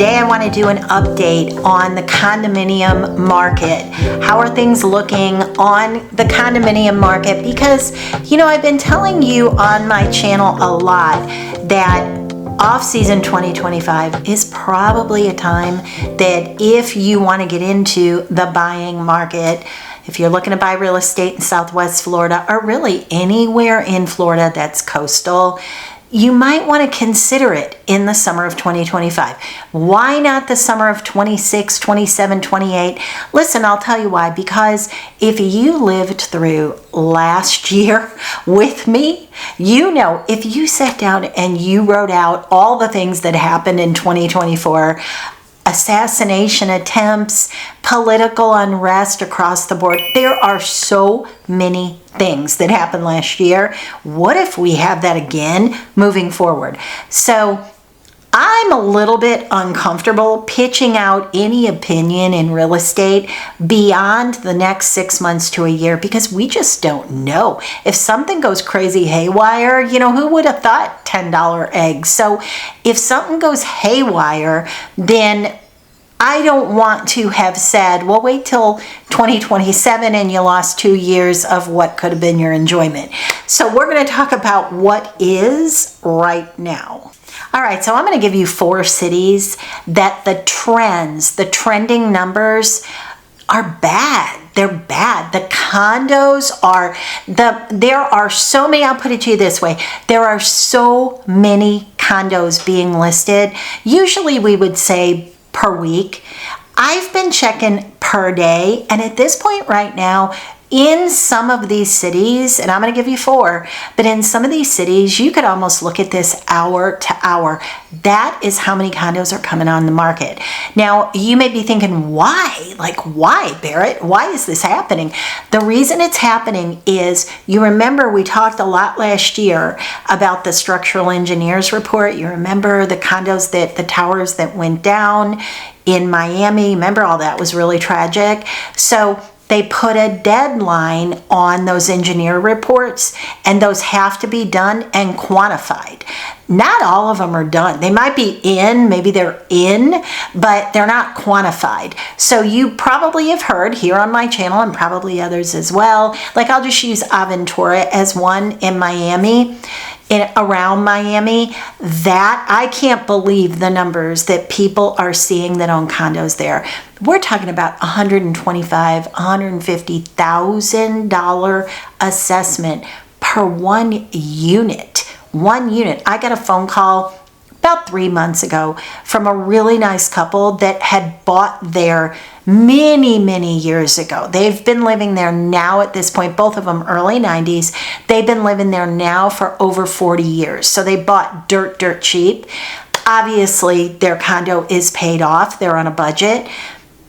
Today I want to do an update on the condominium market. How are things looking on the condominium market? Because, I've been telling you on my channel a lot that off-season 2025 is probably a time that if you want to get into the buying market, if you're looking to buy real estate in Southwest Florida or really anywhere in Florida that's coastal, you might want to consider it in the summer of 2025. Why not the summer of 26, 27, 28? Listen, I'll tell you why. Because if you lived through last year with me, if you sat down and you wrote out all the things that happened in 2024, assassination attempts, political unrest across the board. There are so many things that happened last year. What if we have that again moving forward? So I'm a little bit uncomfortable pitching out any opinion in real estate beyond the next 6 months to a year because we just don't know. If something goes crazy haywire, who would have thought $10 eggs? So if something goes haywire, then I don't want to have said, well, wait till 2027 and you lost 2 years of what could have been your enjoyment. So we're going to talk about what is right now. All right, so I'm going to give you 4 cities that the trending numbers are bad. They're bad. The condos there are so many, I'll put it to you this way. There are so many condos being listed. Usually we would say per week. I've been checking per day, and at this point right now, in some of these cities, and I'm going to give you 4, but in some of these cities, you could almost look at this hour to hour. That is how many condos are coming on the market. Now, you may be thinking, why? Why, Barrett? Why is this happening? The reason it's happening is, you remember we talked a lot last year about the structural engineers report. You remember the towers that went down in Miami. Remember, all that was really tragic. So they put a deadline on those engineer reports, and those have to be done and quantified. Not all of them are done. They might be maybe they're in, but they're not quantified. So you probably have heard here on my channel, and probably others as well, I'll just use Aventura as one in Miami. Around Miami, that I can't believe the numbers that people are seeing that own condos there. We're talking about $125,000, $150,000 assessment per one unit. I got a phone call about 3 months ago from a really nice couple that had bought there many years ago. They've been living there now at this point, both of them early 90s. They've been living there now for over 40 years. So they bought dirt cheap. Obviously, their condo is paid off. They're on a budget.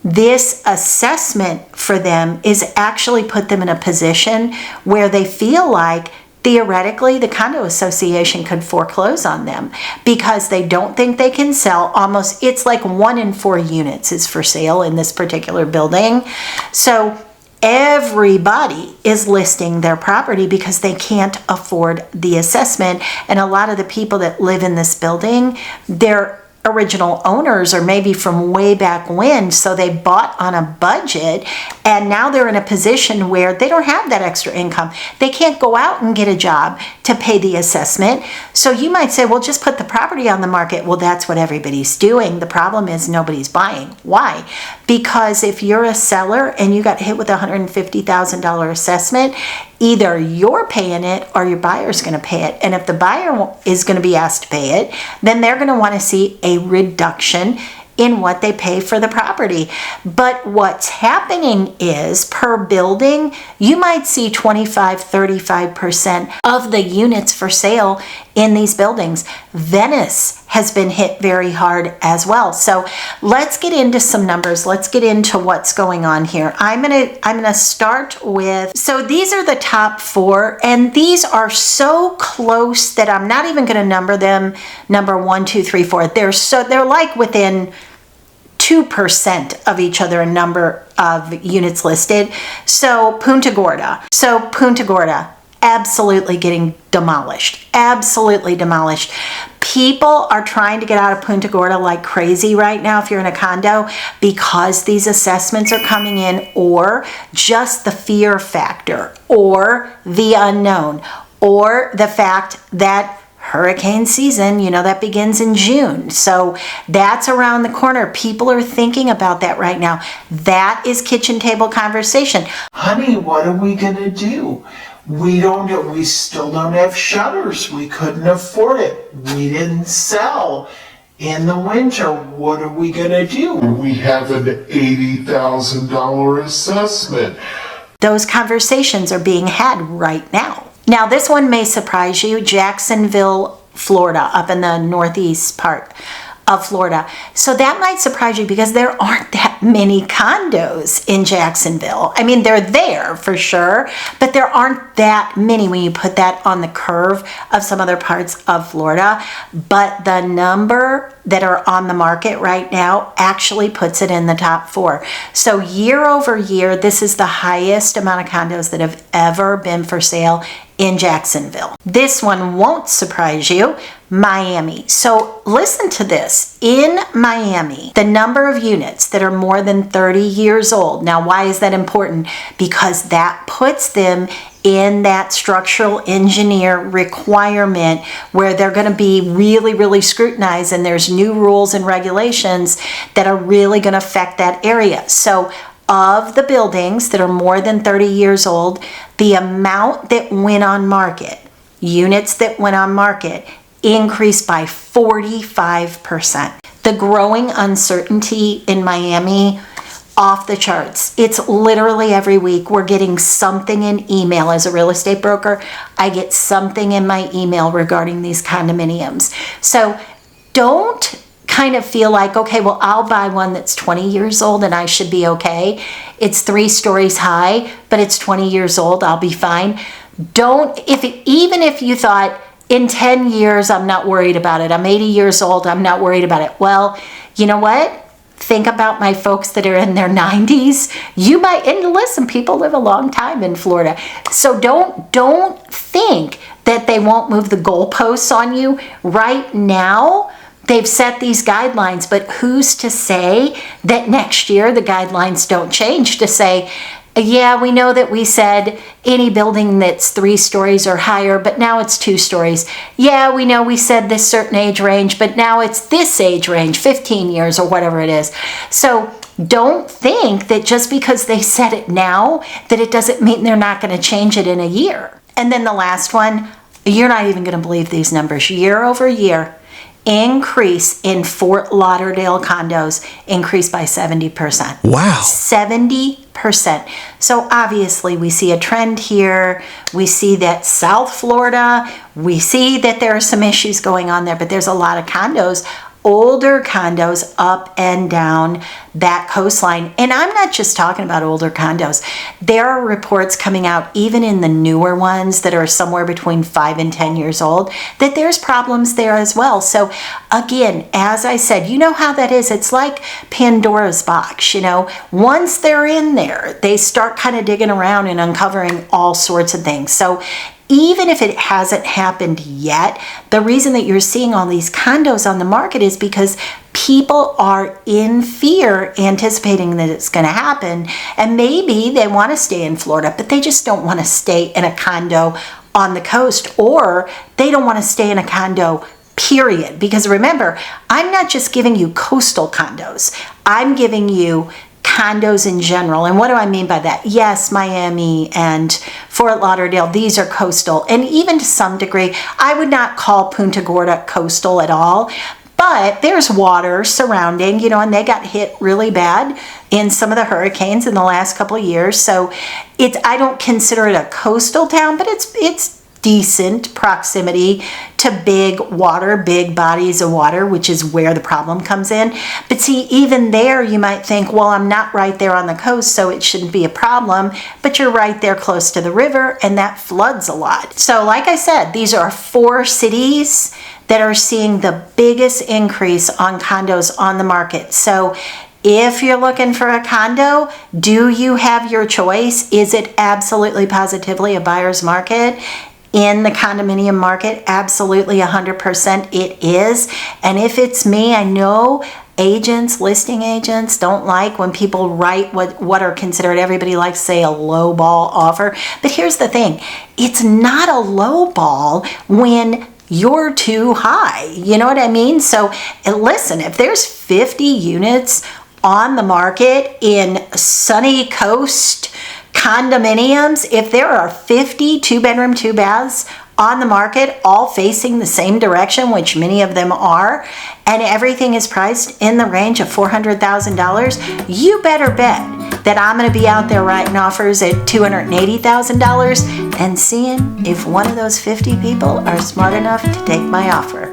This assessment for them is actually put them in a position where they feel like theoretically, the condo association could foreclose on them because they don't think they can sell. It's like 1 in 4 units is for sale in this particular building. So everybody is listing their property because they can't afford the assessment. And a lot of the people that live in this building, they're original owners or maybe from way back when, so they bought on a budget and now they're in a position where they don't have that extra income. They can't go out and get a job to pay the assessment. So you might say, well, just put the property on the market. Well, that's what everybody's doing. The problem is nobody's buying. Why? Because if you're a seller and you got hit with a $150,000 assessment, either you're paying it or your buyer's going to pay it. And if the buyer is going to be asked to pay it, then they're going to want to see a reduction in what they pay for the property. But what's happening is per building, you might see 25-35% of the units for sale in these buildings. Venice has been hit very hard as well. So let's get into some numbers. Let's get into what's going on here. I'm gonna start with, so these are the top 4, and these are so close that I'm not even gonna number them number 1, 2, 3, 4. They're like within 2% of each other in number of units listed. So Punta Gorda, absolutely getting demolished. Absolutely demolished. People are trying to get out of Punta Gorda like crazy right now if you're in a condo, because these assessments are coming in, or just the fear factor, or the unknown, or the fact that hurricane season, that begins in June. So that's around the corner. People are thinking about that right now. That is kitchen table conversation. Honey, what are we going to do? We still don't have shutters. We couldn't afford it. We didn't sell in the winter. What are we going to do? We have an $80,000 assessment. Those conversations are being had right now. Now, this one may surprise you. Jacksonville, Florida, up in the northeast part of Florida. So that might surprise you because there aren't that many condos in Jacksonville. I mean, they're there for sure, but there aren't that many when you put that on the curve of some other parts of Florida. But the number that are on the market right now actually puts it in the top 4. So year over year, this is the highest amount of condos that have ever been for sale in Jacksonville. This one won't surprise you. Miami. So listen to this. In Miami, the number of units that are more than 30 years old. Now, why is that important? Because that puts them in that structural engineer requirement where they're going to be really, really scrutinized, and there's new rules and regulations that are really going to affect that area. So of the buildings that are more than 30 years old, the amount that went on market, units that went on market, increased by 45%. The growing uncertainty in Miami, off the charts. It's literally every week we're getting something in email. As a real estate broker, I get something in my email regarding these condominiums. So don't kind of feel like, okay, well, I'll buy one that's 20 years old and I should be okay. It's 3 stories high, but it's 20 years old, I'll be fine. Even if you thought, in 10 years, I'm not worried about it. I'm 80 years old, I'm not worried about it. Well, you know what? Think about my folks that are in their 90s. You might, and listen, people live a long time in Florida. So don't think that they won't move the goalposts on you. Right now, they've set these guidelines, but who's to say that next year the guidelines don't change to say, yeah, we know that we said any building that's 3 stories or higher, but now it's 2 stories. Yeah, we know we said this certain age range, but now it's this age range, 15 years or whatever it is. So don't think that just because they said it now, that it doesn't mean they're not going to change it in a year. And then the last one, you're not even going to believe these numbers. Year over year, increase in Fort Lauderdale condos increased by 70%. Wow. 70%. So obviously we see a trend here. We see that South Florida, we see that there are some issues going on there, but there's a lot of condos, older condos up and down that coastline. And I'm not just talking about older condos. There are reports coming out, even in the newer ones that are somewhere between 5 and 10 years old, that there's problems there as well. So again, as I said, you know how that is. It's like Pandora's box, Once they're in there, they start kind of digging around and uncovering all sorts of things. So even if it hasn't happened yet, the reason that you're seeing all these condos on the market is because people are in fear, anticipating that it's going to happen. And maybe they want to stay in Florida, but they just don't want to stay in a condo on the coast, or they don't want to stay in a condo, period. Because remember, I'm not just giving you coastal condos. I'm giving you condos in general. And what do I mean by that? Yes, Miami and Fort Lauderdale, these are coastal. And even to some degree, I would not call Punta Gorda coastal at all. But there's water surrounding, and they got hit really bad in some of the hurricanes in the last couple of years. So I don't consider it a coastal town, but it's decent proximity to big water, big bodies of water, which is where the problem comes in. But see, even there, you might think, well, I'm not right there on the coast, so it shouldn't be a problem. But you're right there close to the river, and that floods a lot. So like I said, these are 4 cities that are seeing the biggest increase on condos on the market. So If you're looking for a condo, do you have your choice? Is it absolutely positively a buyer's market? In the condominium market, absolutely 100% it is. And if it's me, I know agents, listing agents don't like when people write what are considered, everybody likes to say, a low ball offer. But here's the thing, it's not a low ball when you're too high. You know what I mean? So listen, if there's 50 units on the market in Sunny Coast condominiums, if there are 50 2-bedroom, 2 baths on the market, all facing the same direction, which many of them are, and everything is priced in the range of $400,000, you better bet that I'm going to be out there writing offers at $280,000 and seeing if one of those 50 people are smart enough to take my offer.